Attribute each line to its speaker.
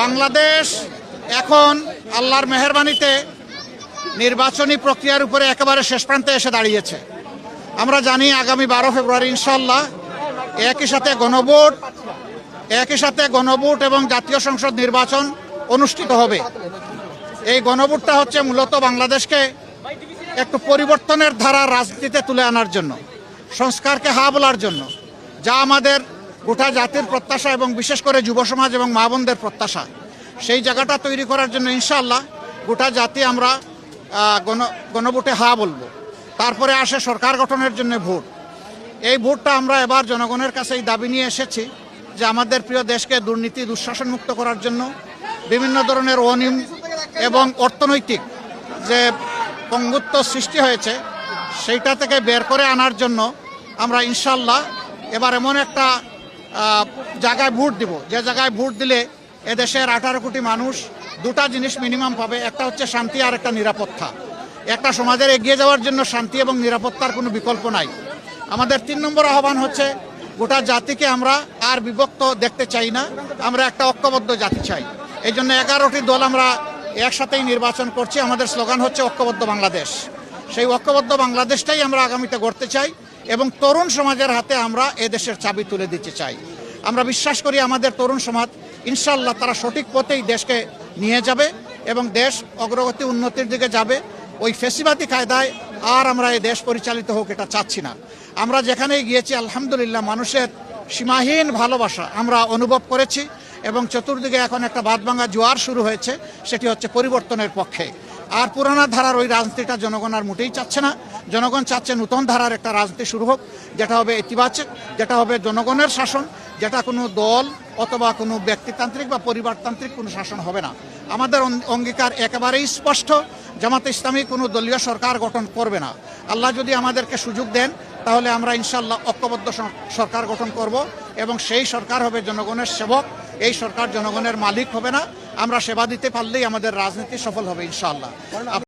Speaker 1: বাংলাদেশ এখন আল্লাহর মেহেরবানিতে নির্বাচনী প্রক্রিয়ার উপরে একেবারে শেষ প্রান্তে এসে দাঁড়িয়েছে। আমরা জানি আগামী 12 ফেব্রুয়ারি ইনশাআল্লাহ একই সাথে গণভোট এবং জাতীয় সংসদ নির্বাচন অনুষ্ঠিত হবে। এই গণভোটটা হচ্ছে মূলত বাংলাদেশকে একটু পরিবর্তনের ধারা রাজনীতিতে তুলে আনার জন্য, সংস্কারকে হা বলার জন্য, যা আমাদের গোটা জাতির প্রত্যাশা এবং বিশেষ করে যুব সমাজ এবং মা বোনদের প্রত্যাশা, সেই জায়গাটা তৈরি করার জন্য ইনশাআল্লাহ গোটা জাতি আমরা গণভোটে হা বলবো। তারপরে আসে সরকার গঠনের জন্য ভোট। এই ভোটটা আমরা এবার জনগণের কাছে এই দাবি নিয়ে এসেছি যে আমাদের প্রিয় দেশকে দুর্নীতি দুঃশাসন মুক্ত করার জন্য, বিভিন্ন ধরনের অনিয়ম এবং অর্থনৈতিক যে পঙ্গুত্ব সৃষ্টি হয়েছে সেইটা থেকে বের করে আনার জন্য আমরা ইনশাআল্লাহ এবার এমন একটা জায়গায় ভোট দিব, যে জায়গায় ভোট দিলে এদেশের 18 কোটি মানুষ দুটা জিনিস মিনিমাম পাবে। একটা হচ্ছে শান্তি আর একটা নিরাপত্তা। একটা সমাজের এগিয়ে যাওয়ার জন্য শান্তি এবং নিরাপত্তার কোনো বিকল্প নাই। আমাদের 3 নম্বর আহ্বান হচ্ছে গোটা জাতিকে আমরা আর বিভক্ত দেখতে চাই না, আমরা একটা ঐক্যবদ্ধ জাতি চাই। এই জন্য 11টি দল আমরা একসাথেই নির্বাচন করছি। আমাদের স্লোগান হচ্ছে ঐক্যবদ্ধ বাংলাদেশ। সেই ঐক্যবদ্ধ বাংলাদেশটাই আমরা আগামীতে গড়তে চাই এবং তরুণ সমাজের হাতে আমরা এদেশের চাবি তুলে দিতে চাই। আমরা বিশ্বাস করি আমাদের তরুণ সমাজ ইনশাআল্লাহ তারা সঠিক পথেই দেশকে নিয়ে যাবে এবং দেশ অগ্রগতি উন্নতির দিকে যাবে। ওই ফেসিবাদী কায়দায় আর আমরা এই দেশ পরিচালিত হোক এটা চাচ্ছি না। আমরা যেখানেই গিয়েছি আলহামদুলিল্লাহ মানুষের সীমাহীন ভালোবাসা আমরা অনুভব করেছি এবং চতুর্দিকে এখন একটা বাঁধভাঙা জোয়ার শুরু হয়েছে, সেটি হচ্ছে পরিবর্তনের পক্ষে। আর পুরানা ধারার ওই রাজনীতিটা জনগণ আর মোটেই চাচ্ছে না। জনগণ চাচ্ছে নতুন ধারার একটা রাজনীতি শুরু হোক, যেটা হবে ইতিবাচক, যেটা হবে জনগণের শাসন, যেটা কোনো দল অথবা কোনো ব্যক্তিতান্ত্রিক বা পরিবারতান্ত্রিক কোনো শাসন হবে না। আমাদের অঙ্গীকার একেবারেই স্পষ্ট, জামাতে ইসলামী কোনো দলীয় সরকার গঠন করবে না। আল্লাহ যদি আমাদেরকে সুযোগ দেন তাহলে আমরা ইনশাআল্লাহ ঐক্যবদ্ধ সরকার গঠন করব এবং সেই সরকার হবে জনগণের সেবক। এই সরকার জনগণের মালিক হবে না। আমরা সেবা দিতে পারলেই আমাদের রাজনীতি সফল হবে ইনশাআল্লাহ।